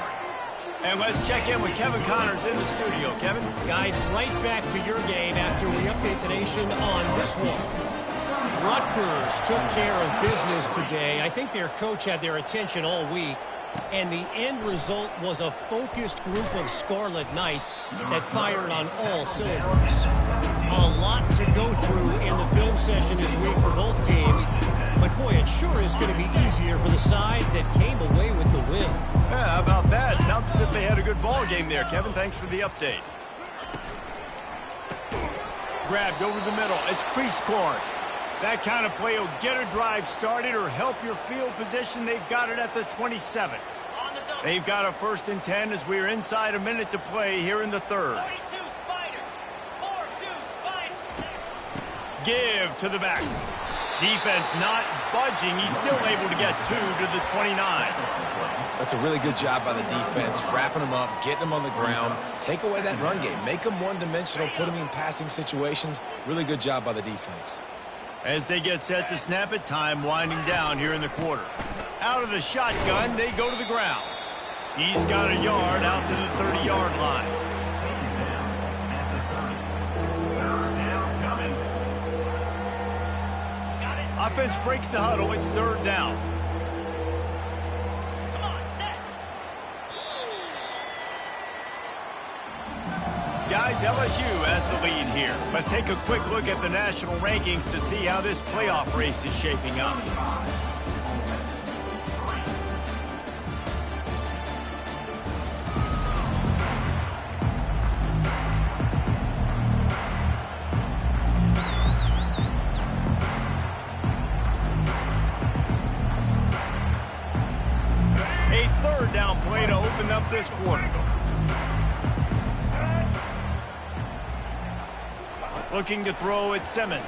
And let's check in with Kevin Connors in the studio. Kevin? Guys, right back to your game after we update the nation on this one. Rutgers took care of business today. I think their coach had their attention all week. And the end result was a focused group of Scarlet Knights that fired on all cylinders. A lot to go through in the film session this week for both teams. But boy, it sure is going to be easier for the side that came away with the win. Yeah, how about that? Sounds as if they had a good ball game there, Kevin. Thanks for the update. Grabbed over the middle. It's crease corn. That kind of play will get a drive started or help your field position. They've got it at the 27. They've got a 1st and 10 as we're inside a minute to play here in the third. 42 Spider. 4-2 Spider. Give to the back. Defense not budging. He's still able to get 2 to the 29. That's a really good job by the defense, wrapping them up, getting them on the ground. Take away that run game. Make them one-dimensional, put them in passing situations. Really good job by the defense. As they get set to snap it, time winding down here in the quarter. Out of the shotgun, they go to the ground. He's got a yard out to the 30-yard line. Offense breaks the huddle. It's 3rd down. Come on, set. Guys, LSU has the lead here. Let's take a quick look at the national rankings to see how this playoff race is shaping up. A 3rd down play to open up this quarter. Looking to throw at Simmons.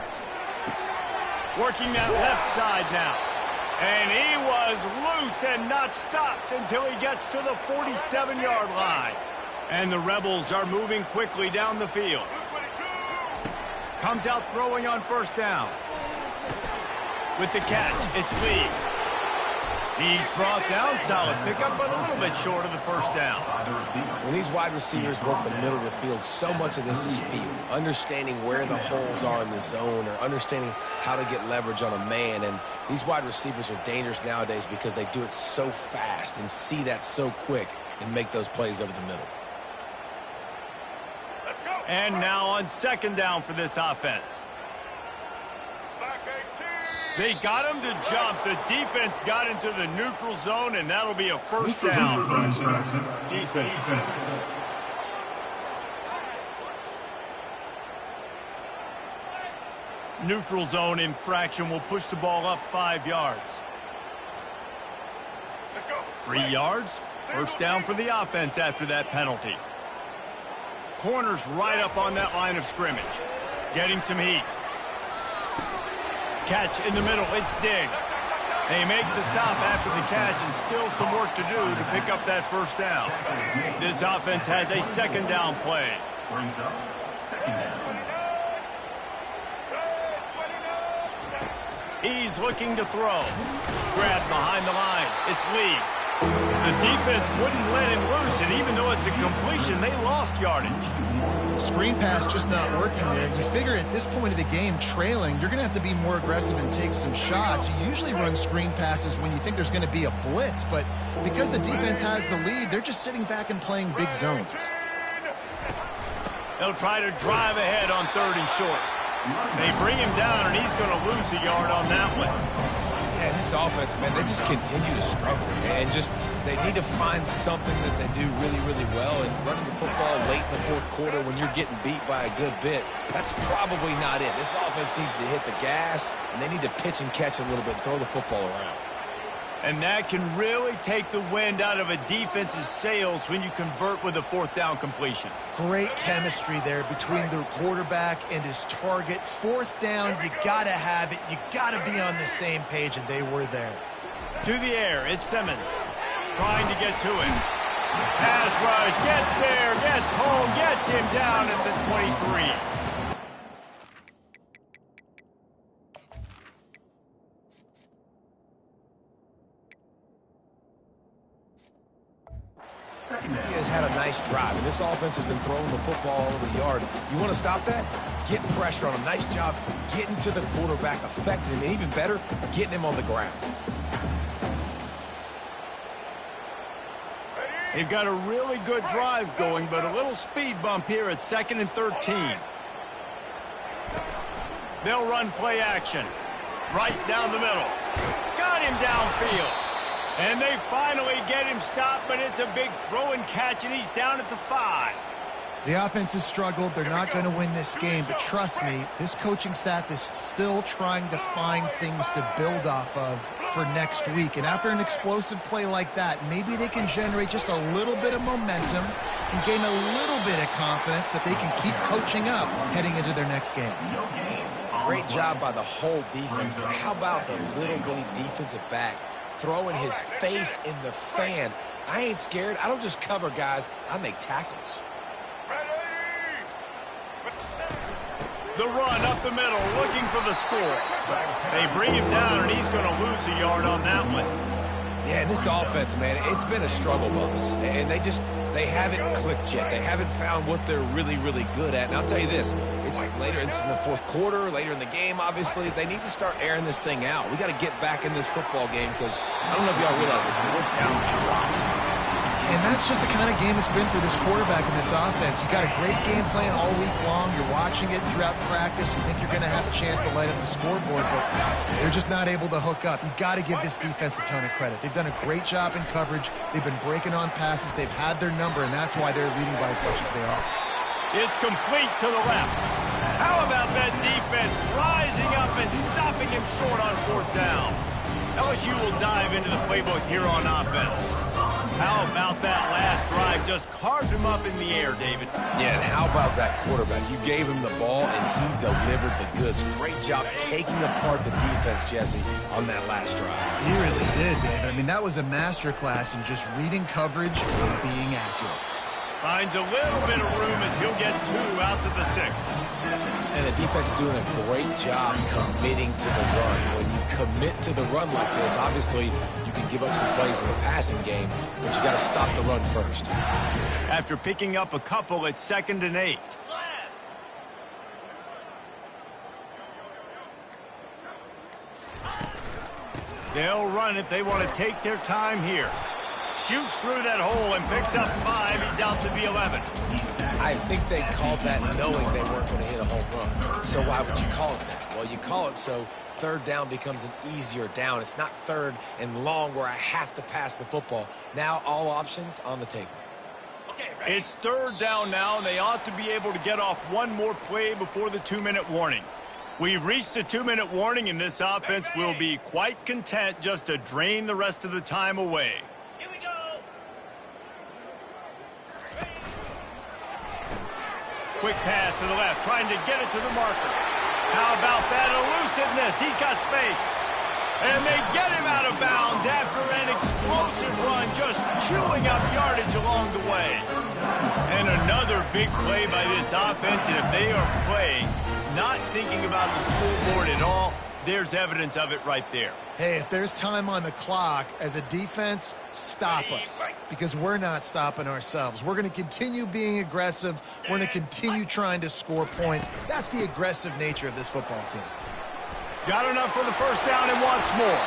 Working that left side now. And he was loose and not stopped until he gets to the 47-yard line. And the Rebels are moving quickly down the field. Comes out throwing on 1st down. With the catch, it's Lee. He's brought down, solid pickup, but a little bit short of the 1st down. When these wide receivers work the middle of the field, so much of this is feel. Understanding where the holes are in the zone or understanding how to get leverage on a man. And these wide receivers are dangerous nowadays because they do it so fast and see that so quick and make those plays over the middle. And now on 2nd down for this offense. They got him to jump. The defense got into the neutral zone, and that'll be a 1st down. Defense. Neutral zone infraction will push the ball up 5 yards. 3 yards. 1st down for the offense after that penalty. Corners right up on that line of scrimmage. Getting some heat. Catch in the middle, it's Diggs. They make the stop after the catch and still some work to do to pick up that 1st down. This offense has a 2nd down play. Brings up 2nd down. He's looking to throw. Grabbed behind the line, it's Lee. The defense wouldn't let him loose, and even though it's a completion, they lost yardage. Screen pass just not working there. You figure at this point of the game, trailing, you're going to have to be more aggressive and take some shots. You usually run screen passes when you think there's going to be a blitz, but because the defense has the lead, they're just sitting back and playing big zones. They'll try to drive ahead on 3rd and short. They bring him down, and he's going to lose a yard on that one. Yeah, this offense, man, they just continue to struggle. And they need to find something that they do really, really well. And running the football late in the 4th quarter when you're getting beat by a good bit, that's probably not it. This offense needs to hit the gas, and they need to pitch and catch a little bit and throw the football around. And that can really take the wind out of a defense's sails when you convert with a 4th down completion. Great chemistry there between the quarterback and his target. 4th down, you got to have it. You got to be on the same page, and they were there. To the air, it's Simmons. Trying to get to him. Pass rush, gets there, gets home, gets him down at the 23. has had a nice drive, and this offense has been throwing the football all over the yard. You want to stop that? Get pressure on him. Nice job getting to the quarterback, affecting him, and even better, getting him on the ground. They've got a really good drive going, but a little speed bump here at 2nd and 13. They'll run play action. Right down the middle. Got him downfield. And they finally get him stopped, but it's a big throw and catch, and he's down at the 5. The offense has struggled. They're not going to win this game, but trust me, this coaching staff is still trying to find things to build off of for next week. And after an explosive play like that, maybe they can generate just a little bit of momentum and gain a little bit of confidence that they can keep coaching up heading into their next game. Great job by the whole defense, but how about the little bitty defensive back throwing his face in the fan? I ain't scared. I don't just cover guys. I make tackles. The run up the middle, looking for the score. They bring him down, and he's going to lose a yard on that one. Yeah, and this offense, man, it's been a struggle bus. And they haven't clicked yet. They haven't found what they're really, really good at. And I'll tell you this, it's in the fourth quarter, later in the game, obviously. They need to start airing this thing out. We got to get back in this football game because I don't know if y'all realize this, but we're down by a lot. And that's just the kind of game it's been for this quarterback and this offense. You got a great game plan all week long. You're watching it throughout practice. You think you're going to have a chance to light up the scoreboard, but they're just not able to hook up. You got to give this defense a ton of credit. They've done a great job in coverage. They've been breaking on passes. They've had their number, and that's why they're leading by as much as they are. It's complete to the left. How about that defense rising up and stopping him short on 4th down? LSU will dive into the playbook here on offense. How about that last drive? Just carved him up in the air, David. Yeah, and how about that quarterback? You gave him the ball, and he delivered the goods. Great job taking apart the defense, Jesse, on that last drive. He really did, David. I mean, that was a masterclass in just reading coverage and being accurate. Finds a little bit of room as he'll get 2 out to the 6. And the defense doing a great job committing to the run. When you commit to the run like this, obviously you can give up some plays in the passing game, but you got to stop the run first. After picking up a couple at 2nd and 8. They'll run it. They want to take their time here. Shoots through that hole and picks up 5. He's out to the 11. I think they called that knowing they weren't going to hit a home run. So why would you call it that? Well, you call it so 3rd down becomes an easier down. It's not 3rd and long where I have to pass the football. Now all options on the table. It's 3rd down now, and they ought to be able to get off one more play before the 2-minute warning. We've reached the 2-minute warning, and this offense will be quite content just to drain the rest of the time away. Quick pass to the left, trying to get it to the marker. How about that elusiveness? He's got space. And they get him out of bounds after an explosive run, just chewing up yardage along the way. And another big play by this offense, and if they are playing, not thinking about the scoreboard at all, there's evidence of it right there. Hey, if there's time on the clock, as a defense, stop us. Because we're not stopping ourselves. We're going to continue being aggressive. We're going to continue trying to score points. That's the aggressive nature of this football team. Got enough for the 1st down and wants more.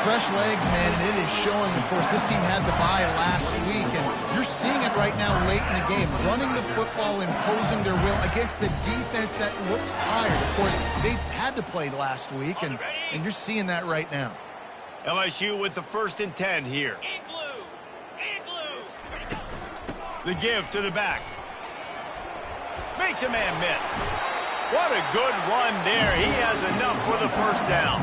Fresh legs, man, and it is showing. Of course, this team had the bye last week, and you're seeing it right now late in the game. Running the football, imposing their will against the defense that looks tired. Of course, they had to play last week, and you're seeing that right now. LSU with the 1st and 10 here. The give to the back. Makes a man miss. What a good run there. He has enough for the 1st down.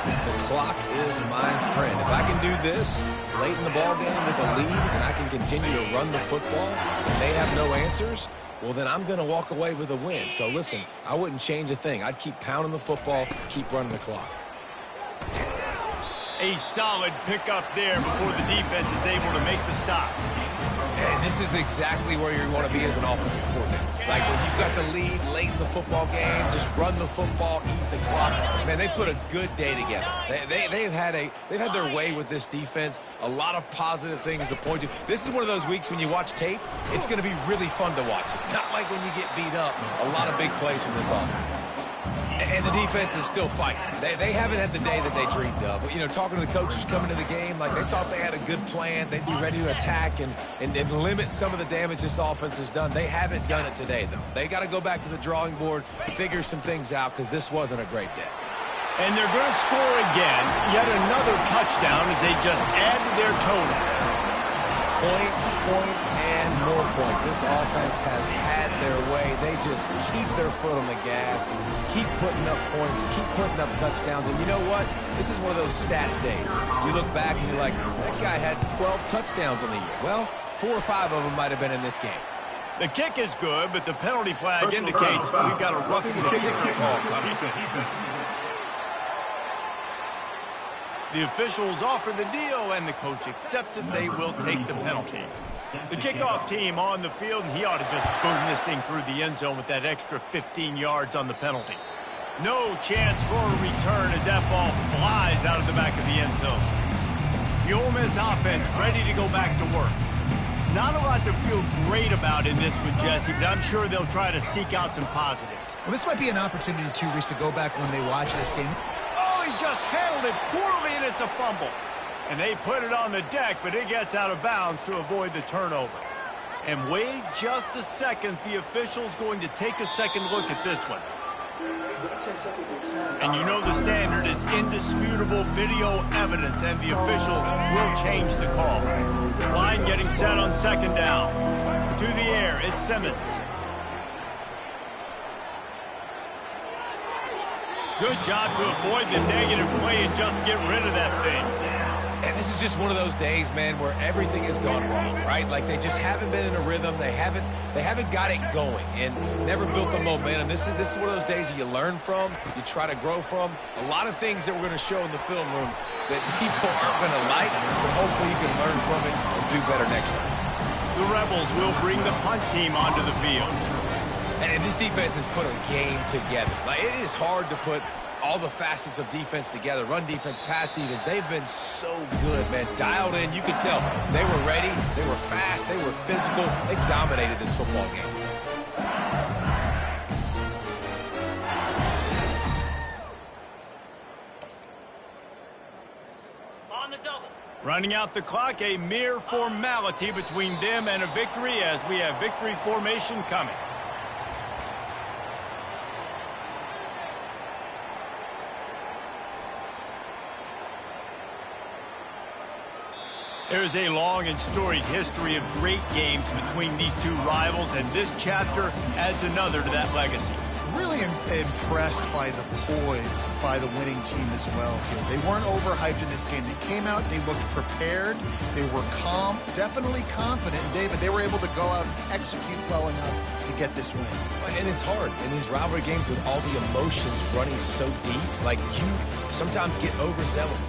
The clock is my friend. If I can do this late in the ball game with a lead and I can continue to run the football and they have no answers, well, then I'm going to walk away with a win. So, listen, I wouldn't change a thing. I'd keep pounding the football, keep running the clock. A solid pickup there before the defense is able to make the stop. And And this is exactly where you want to be as an offensive coordinator. Like when you've got the lead late in the football game, just run the football, eat the clock. Man, they put a good day together. They've had their way with this defense. A lot of positive things to point to. This is one of those weeks when you watch tape, it's going to be really fun to watch it. Not like when you get beat up. A lot of big plays from this offense. And the defense is still fighting. They haven't had the day that they dreamed of. But, you know, talking to the coaches coming to the game, like they thought they had a good plan. They'd be ready to attack and limit some of the damage this offense has done. They haven't done it today, though. They got to go back to the drawing board, figure some things out, because this wasn't a great day. And they're going to score again. Yet another touchdown as they just add to their total. Points, and more points. This offense has had their way. They just keep their foot on the gas, keep putting up points, keep putting up touchdowns. And you know what? This is one of those stats days. You look back and you're like, that guy had 12 touchdowns on the year. Well, 4 or 5 of them might have been in this game. The kick is good, but the penalty flag indicates we've got a roughing the kicker call coming. The officials offer the deal, and the coach accepts it. They will take the penalty. The kickoff team on the field, and he ought to just boom this thing through the end zone with that extra 15 yards on the penalty. No chance for a return as that ball flies out of the back of the end zone. The Ole Miss offense ready to go back to work. Not a lot to feel great about in this one, Jesse, but I'm sure they'll try to seek out some positives. Well, this might be an opportunity, too, Reese, to go back when they watch this game. He just handled it poorly, and it's a fumble. And they put it on the deck, but it gets out of bounds to avoid the turnover. And wait just a second. The official's going to take a second look at this one. And you know the standard is indisputable video evidence, and the officials will change the call. Line getting set on second down. To the air, it's Simmons. Good job to avoid the negative play and just get rid of that thing. And this is just one of those days, man, where everything has gone wrong, right? Like they just haven't been in a rhythm. They haven't got it going and never built the momentum. This is one of those days that you learn from, you try to grow from. A lot of things that we're going to show in the film room that people aren't going to like, but hopefully you can learn from it and do better next time. The Rebels will bring the punt team onto the field. And this defense has put a game together. Like, it is hard to put all the facets of defense together. Run defense, pass defense. They've been so good, man. Dialed in. You could tell they were ready. They were fast. They were physical. They dominated this football game. On the double. Running out the clock, a mere formality between them and a victory as we have victory formation coming. There's a long and storied history of great games between these two rivals, and this chapter adds another to that legacy. Really impressed by the poise by the winning team as well here. They weren't overhyped in this game. They came out, they looked prepared, they were calm, definitely confident. And David, they were able to go out and execute well enough to get this win. And it's hard in these rivalry games with all the emotions running so deep. Like, you sometimes get overzealous.